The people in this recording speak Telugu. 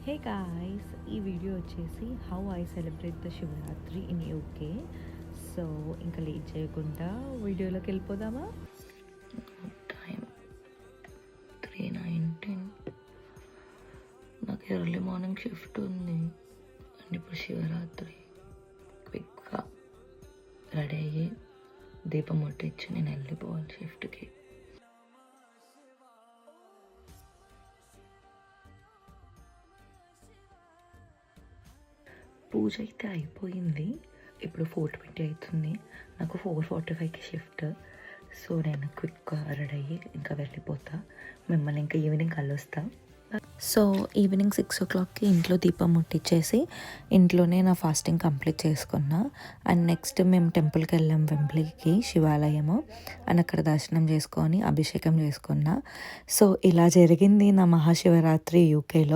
హే గాయ్స్, ఈ వీడియో వచ్చేసి how I celebrate the Shivaratri in UK. So ఇంకా లేట్ చేయకుండా వీడియోలోకి వెళ్ళిపోదామా? టైం 3:19. నాకు ఎర్లీ మార్నింగ్ షిఫ్ట్ ఉంది అండ్ ఇప్పుడు శివరాత్రి. క్విక్గా రెడీ అయ్యి దీపం ముట్టించి నేను వెళ్ళిపోవాలి షిఫ్ట్కి. పూజ అయితే అయిపోయింది. ఇప్పుడు 4:20 అవుతుంది. నాకు 4:45కి షిఫ్ట్. సో నేను క్విక్గా రెడీ అయ్యి ఇంకా వెళ్ళిపోతా. మిమ్మల్ని ఇంకా ఈవినింగ్ కలుస్తా. సో ఈవినింగ్ 6 o'clockకి ఇంట్లో దీపం ముట్టించేసి ఇంట్లోనే నా ఫాస్టింగ్ కంప్లీట్ చేసుకున్నా. అండ్ నెక్స్ట్ మేము టెంపుల్కి వెళ్ళాం, వెంబ్లీకి శివాలయము. అండ్ అక్కడ దర్శనం చేసుకొని అభిషేకం చేసుకున్నా. సో ఇలా జరిగింది నా మహాశివరాత్రి యూకేలో.